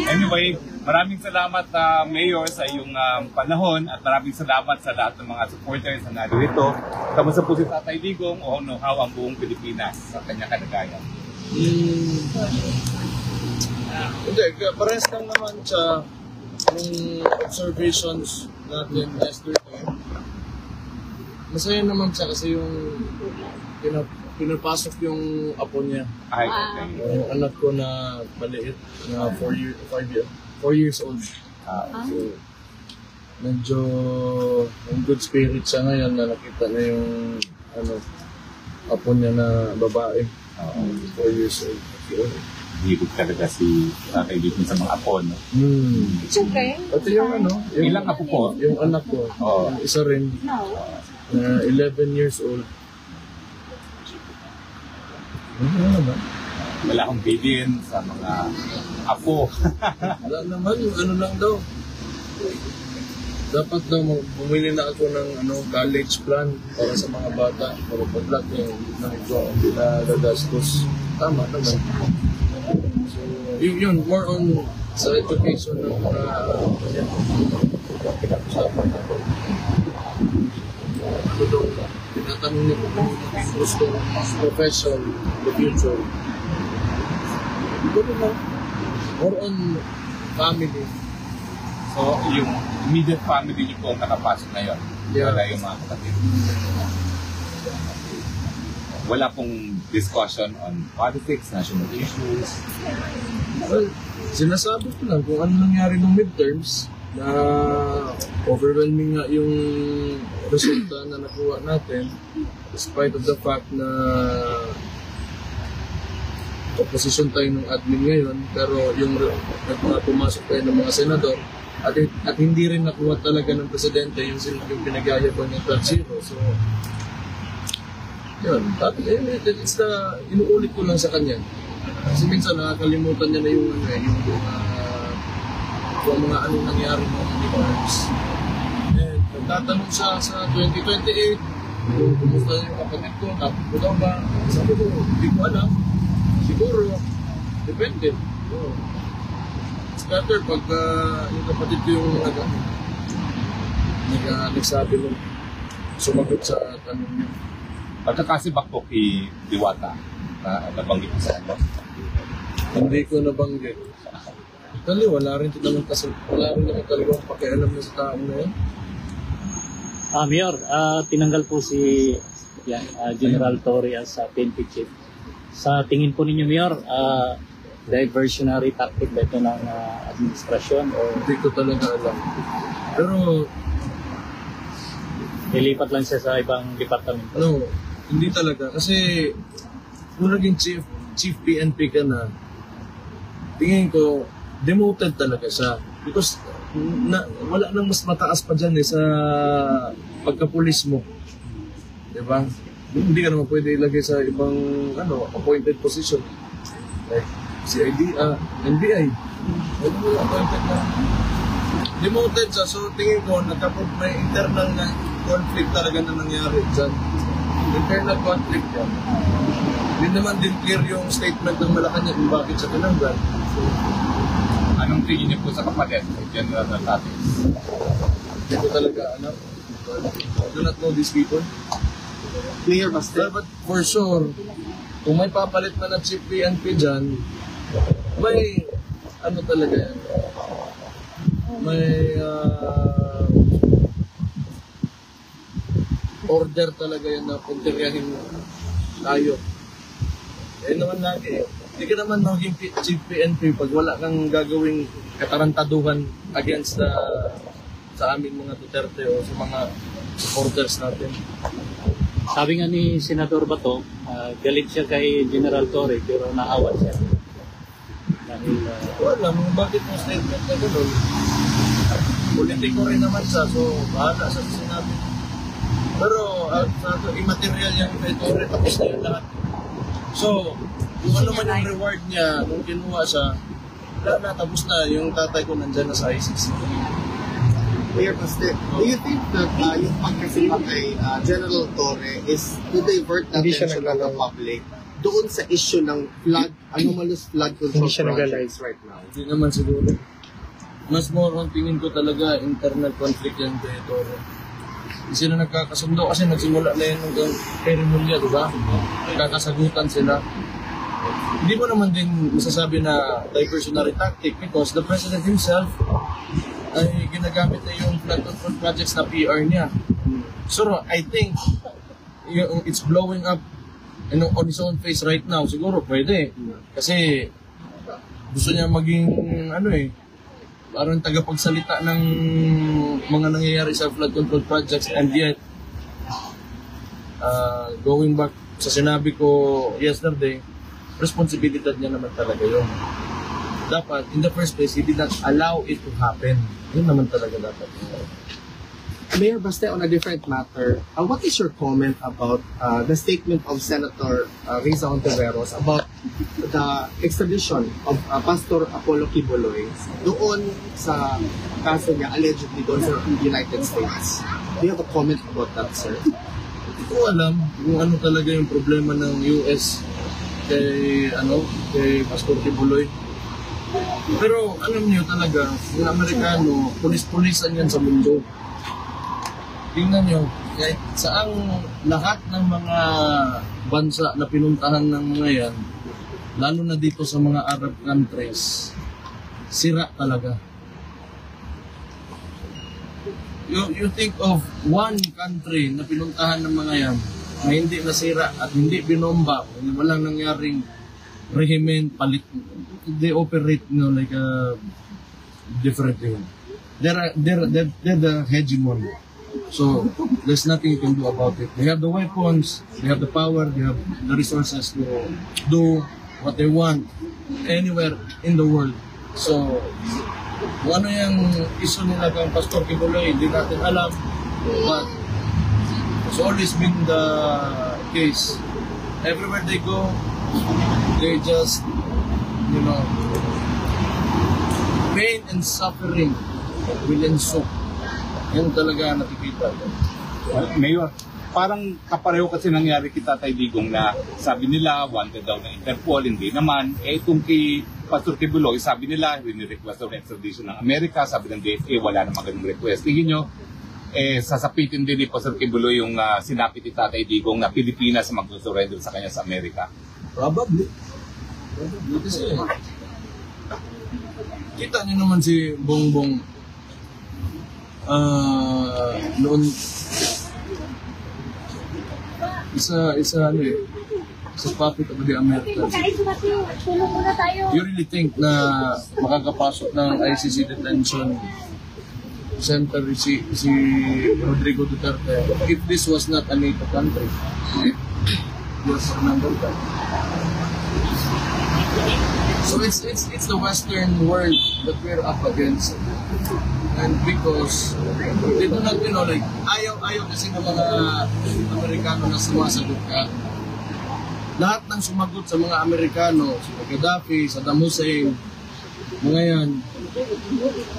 Anyway, maraming salamat Mayor sa iyong panahon at maraming salamat sa lahat ng mga supporters na narito. Kamusta po si Tatay Digong o how ang buong Pilipinas sa kanyang kalagayan? Hindi, parehas lang naman sa observations natin yesterday. Masaya naman siya kasi yung pinapasok yung apo niya. Ay, okay. Yung anak ko na maliit, na 4 years old. So, medyo in good spirit siya ngayon na nakita na yung apo niya na babae. 4 years old. Hibig talaga si Tatay Digong sa mga apo, no? It's okay. Pati yung Ilang apo po? Yung anak ko, yung isa rin, na 11 years old. Ano naman? Wala akong bilin sa mga apo. Wala naman, yung lang daw. Dapat daw bumili na ako ng college plan para sa mga bata. Para pag-lahat yung nagagastos. Tama naman. So, yun, more on sa education ng mga pinag-usapan natin. Ako daw, tinatanong niyo kung ano yung gusto profession in the future. Ito naman, more on family. So, yung immediate family niyo po ang nakapasok ngayon. Yeah. Wala yung mga kapatid. Wala pong discussion on politics, national issues. Well, sinasabi ko lang kung ano nangyari ng midterms na overwhelming nga yung resulta na nakuha natin despite of the fact na opposition tayo ng admin ngayon pero yung pumasok tayo ng mga senador at hindi rin nakuha talaga ng presidente yung pinagaya ko ng 12-0. So, yun. It's inuulit ko lang sa kanya. Kasi minsan nakakalimutan niya na yung mga anong nangyari ng midterms. And nagtatanong siya sa 2028 kung kumusta yung kapatid ko, tapos ko daw ba? Sabi ko, hindi ko alam. Siguro, depende. It's better pag yung kapatid ko yung nagsabi mo sumagot sa tanong niya. Pagkakasibak po kay Diwata na nabanggit sa ano? Hindi ko nabanggit. Actually, wala rin naman talagang pakialam na sa taong na yun. Mayor, tinanggal po si General Torre as PNP chief. Sa tingin po ninyo, Mayor, diversionary tactic ba ito ng administrasyon? O Hindi ko talaga alam. Pero, nilipat lang siya sa ibang departamento? no, hindi talaga. Kasi, kung naging chief PNP ka na, tingin ko, demoted talaga siya. Because, wala nang mas mataas pa dyan sa pagkapulis mo. Diba? Hindi ka naman pwede ilagay sa ibang appointed position. Like, NBI. Wala appointed na. Demoted siya. So, tingin ko, may internal na conflict talaga na nangyari dyan. Internal conflict yan. Hindi naman din clear yung statement ng Malacanang kung bakit siya tinanggal. So, anong tingin niyo po sa kapatid kay General Torre? hindi ko talaga alam. I do not know these people. Mayor Bastel. But for sure, kung may papalit na na chief PNP dyan, may talaga yan. May order talaga yan na puntiryahin tayo. Naman lagi hindi ka naman maging chief PNP pag wala kang gagawing katarantaduhan against sa aming mga Duterte o sa mga supporters natin. Sabi nga ni Senador Bato, galit siya kay General Torre pero naawa siya. Dahil, wala, bakit yung statement na gano'n? Politiko rin naman siya, so bahala sa sinabi. Pero sa immaterial yung kay Torre, tapos na yun lahat. So, kung ano man yung reward niya, kung kinuha siya, tapos na, yung tatay ko nandyan na sa ICC. Mayor Bastel, do you think that yung pagkasimba kay General Torre is to divert the attention of the public doon sa issue ng flood, anomalous flood control projects right now? Hindi naman siguro. Mas more on tingin ko talaga internal conflict yan dito. Hindi sila nagkakasundo kasi nagsimula na yun hanggang Perimulya, di ba? Nagkakasagutan sila. Hindi mo naman din masasabi na diversionary tactic because the president himself ay ginagamit na yung flood control projects na PR niya. So I think it's blowing up on his own face right now. Siguro pwede. Kasi gusto niya maging parang tagapagsalita ng mga nangyayari sa flood control projects, and yet going back sa sinabi ko yesterday, responsibilidad niya naman talaga yun. Dapat, in the first place, he did not allow it to happen. Yun naman talaga dapat. Mayor Baste, on a different matter, what is your comment about the statement of Senator Riza Ontiveros about the extradition of Pastor Apollo Quiboloy doon sa kaso niya allegedly doon sa United States? Do you have a comment about that, sir? Hindi ko alam kung ano talaga yung problema ng US kay Pastor Quiboloy. Pero alam niyo talaga, yung Amerikano, pulis-pulisan yan sa mundo. Tingnan nyo, kahit saang lahat ng mga bansa na pinuntahan ng mga yan, lalo na dito sa mga Arab countries, sira talaga. You think of one country na pinuntahan ng mga yan na hindi nasira at hindi binomba, walang nangyaring rehimen, palit, they operate like a different thing. They're the hegemon. So, there's nothing you can do about it. They have the weapons, they have the power, they have the resources to do what they want anywhere in the world. So, kung ano yung issue nila kang Pastor Quiboloy, hindi natin alam. But, it's always been the case. Everywhere they go, they just, pain and suffering will ensue. Yan talaga nakikita. Mayor, parang kapareho kasi nangyari kay Tatay Digong na sabi nila wanted daw ng Interpol, hindi naman. Itong kay Pastor Quiboloy, sabi nila rini-request daw ng extradition ng Amerika, sabi ng DFA wala namang ganung request. Tingin nyo, sasapitin din ni Pastor Quiboloy yung sinapit ni Tatay Digong na Pilipinas mag-surrender sa kanya sa Amerika? Probably. Kasi kita niyo naman si Bongbong noon isa puppet of the Americans. You really think na makakapasok ng ICC detention center si Rodrigo Duterte if this was not a NATO country? Yes, remember that. So it's the Western world that we're up against. And because they do not, ayaw kasi ng mga Amerikano na sumasagot ka. Lahat ng sumagot sa mga Amerikano, si Gaddafi, Saddam Hussein, mga yan,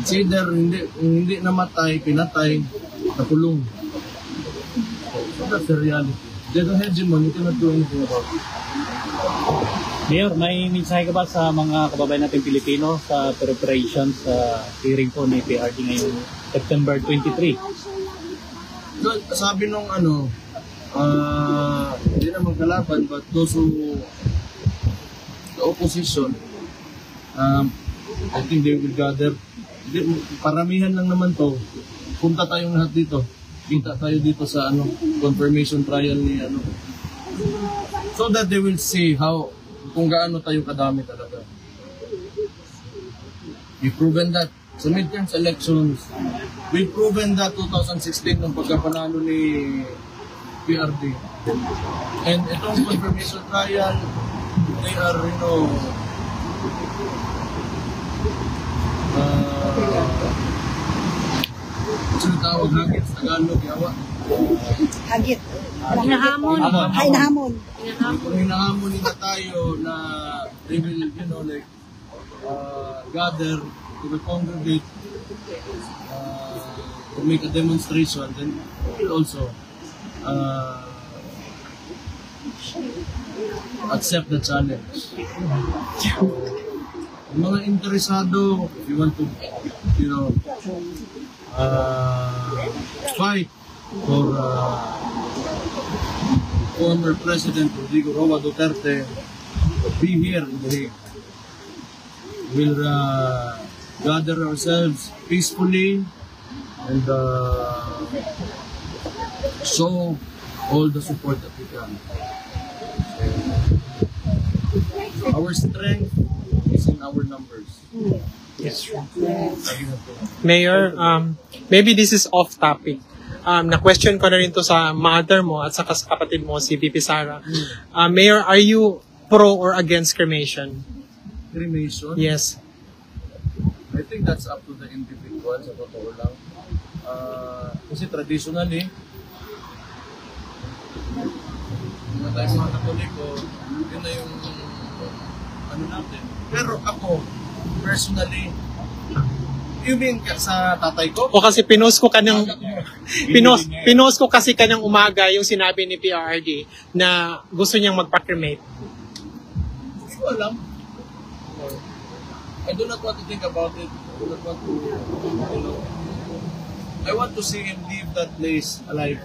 it's either hindi namatay, pinatay, nakulong. So that's the reality. They're the hegemon, you cannot do anything about it. Mayor, may mensahe ka ba sa mga kababayan natin Pilipino sa preparation sa hearing po ni PRD ngayong September 23? Sabi nung hindi naman kalaban, but those who the opposition, I think they will gather. Paramihan lang naman to. Punta tayong lahat dito. Kita tayo dito sa confirmation trial ni so that they will see kung gaano tayo kadami talaga. We've proven that sa midterms elections. We've proven that 2016 nung pagkapanalo ni PRD. And itong confirmation trial, they are, tawag hagit sa Tagalog, yawa. Hagit. Hinahamon. Ay, hinahamon. Kung hinahamon nila tayo na they will, gather, they will congregate, to make a demonstration, then we will also accept the challenge. Yung mga interesado, if you want to, fight for former President Rodrigo Roa Duterte, be here in The Hague. We'll gather ourselves peacefully and show all the support that we can. Our strength is in our numbers. Yes. Mayor, maybe this is off topic. Na-question ko na rin to sa mother mo at sa kapatid mo, si VP Sara. Mayor, are you pro or against cremation? Cremation? Yes. I think that's up to the individual, sa totoo lang. Kasi traditionally, tayong mga Katoliko, yun na yung ano natin. Pero ako, personally, you mean sa tatay ko? O kasi pinost ko kasi kanang umaga yung sinabi ni PRRD na gusto niyang magpa-cremate. Hindi ko alam. I do not want to think about it. I do not want to, I want to see him leave that place alive.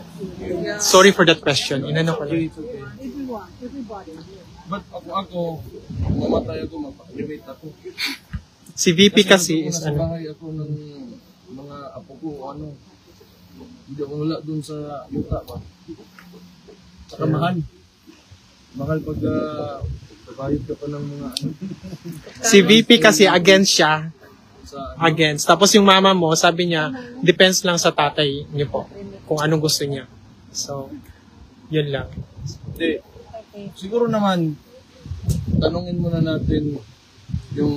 Sorry for that question. Inano ko lang. It's okay. Everybody. But ako, mamatay ako, magpa-cremate ako. Si VP kasi is nasa ano. bahay ako ng mga apo ko, hindi ako wala dun sa yuta ba. Saka mahal. Mahal pag bayad ka pa ng mga Si VP kasi against siya. sa Against. Tapos yung mama mo, sabi niya, depends lang sa tatay niyo po. Kung anong gusto niya. So, yun lang. Hindi. Siguro naman, tanungin muna natin yung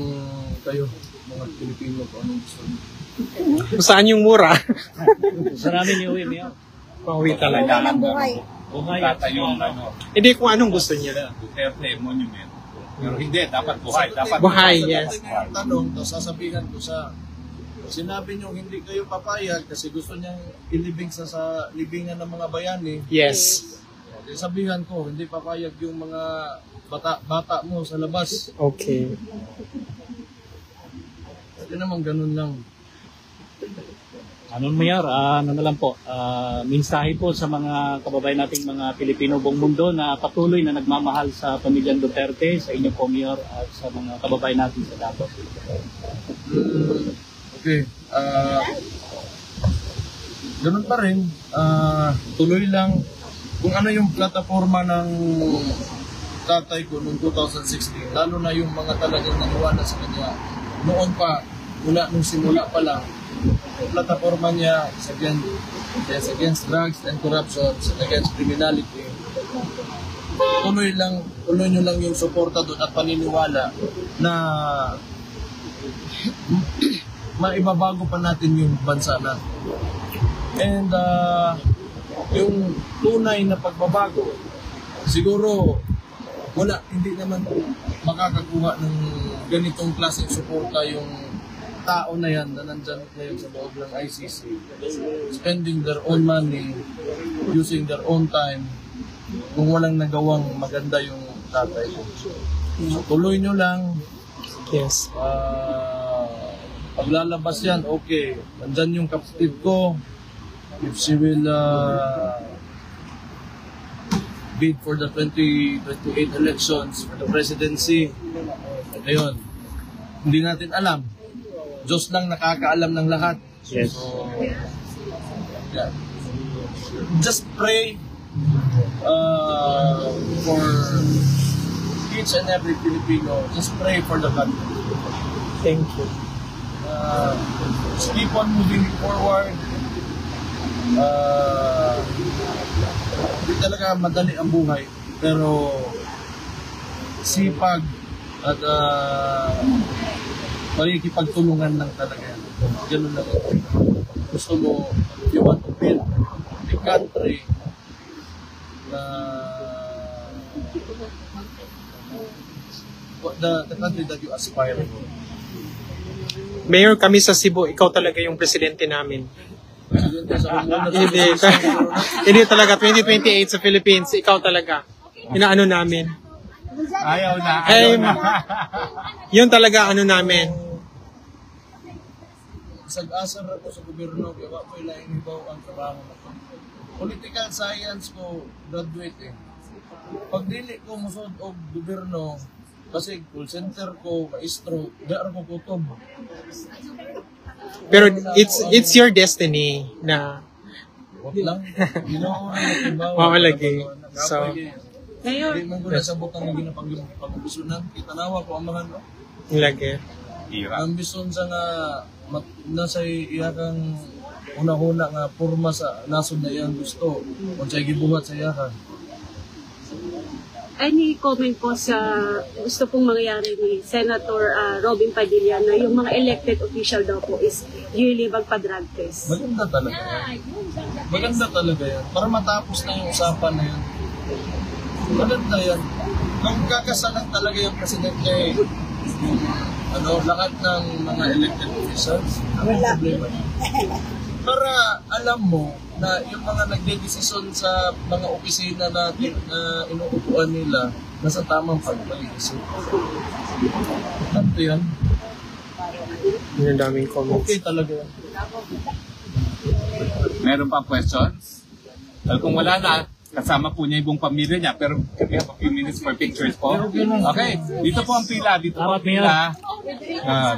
kayo, mga Pilipino, kung anong gusto niyo. Kung saan yung mura? Marami ni Uwi, Mayor. Pauwi talaga. Ang buhay. Buhay. Tata yung Hindi kung anong gusto niya. Duterte Monument. Pero hindi, dapat buhay. Dapat Buhay, Sa yes. dating ng tanong, tapos sasabihan ko sa sinabi niyo hindi kayo papayag kasi gusto niyang ilibing sa libingan ng mga bayani. Yes. Okay, sabihan ko, hindi papayag yung mga bata mo sa labas. Okay. Hindi naman ganun lang. Ano Mayor, ano na lang po, mensahe po sa mga kababayan nating mga Pilipino buong mundo na patuloy na nagmamahal sa pamilyang Duterte, sa inyo po Mayor, at sa mga kababayan natin sa Davao. Okay. Ganun pa rin. Tuloy lang. Kung ano yung plataforma ng tatay ko noong 2016, lalo na yung mga talagang naniwala sa kanya, noon pa, mula nung simula pa lang, yung plataforma niya is against drugs and corruption, against criminality. Tuloy nyo lang yung suporta doon at paniniwala na maibabago pa natin yung bansa natin. And yung tunay na pagbabago, siguro hindi naman makakakuha ng ganitong klaseng suporta yung tao na yan na nandyan ngayon sa loob ng ICC, spending their own money, using their own time, kung walang nagawang maganda yung tatay ko. So, tuloy nyo lang. Yes. Paglalabas yan, okay. Nandyan yung kapatid ko. If she will bid for the 2028 elections for the presidency, ayun, hindi natin alam. Diyos lang nakakaalam ng lahat. Yes. So, yeah. Just pray for each and every Filipino. Just pray for the country. Thank you. Just keep on moving forward. Hindi talaga madali ang buhay, pero sipag at pakikipagtulungan lang talaga. Ganun lang. Gusto mo, you want to build a country na the country that you aspire to. Mayor, kami sa Cebu, ikaw talaga yung presidente namin. Hindi talaga 2028 sa Philippines, ikaw talaga. Inaano namin. Ayaw na. Eh, yun talaga ano namin. Sag-asar ako sa gobyerno, kaya ko ilaing ibaw ang trabaho na to. Political science ko, graduate eh. Pag dili ko musod og gobyerno, kasi call center ko, maestro, dara ko kutob. Pero it's your destiny na Wag lang. Ginoo na ibaw. Mawalagi. So, Hindi man ko nasabot ang ginapag-ambisyonan. Kitanawa ko ang mga no. lagi. Hirap. Ambisyon sa nga nasa iyakang una-una nga porma sa nasod na iyang gusto. Kung sa'y gibuhat sa iyakan. Any comment po sa gusto pong mangyayari ni Senator Robin Padilla na yung mga elected official daw po is yearly magpa-drug test? Maganda talaga yan. Maganda talaga yan. Para matapos na yung usapan na yan. Maganda yan. Kung kakasalan talaga yung presidente, lahat ng mga elected officials, ang problema niya. Para alam mo na yung mga nagdedesisyon sa mga opisina natin na inuupuan nila nasa tamang pag-isip. Tanto yan. Yung daming comments. Okay talaga yan. Meron pa questions? Well, kung wala na, kasama po niya yung buong pamilya niya, pero we have a few minutes for pictures po. Okay, dito po ang pila, dito po ang pila.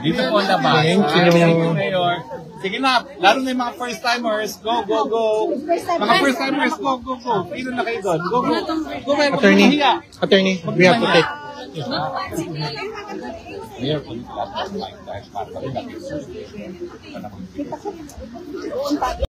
Dito po ang labas. Thank you. Mayor. Sige na, lalo na yung mga first-timers, go, go, go. Mga first-timers, go, go, go. Pino na kayo doon. Go, go. Go, Mayor. Attorney, we have to take. Mayor, po dito lahat ng mga para pag-picture.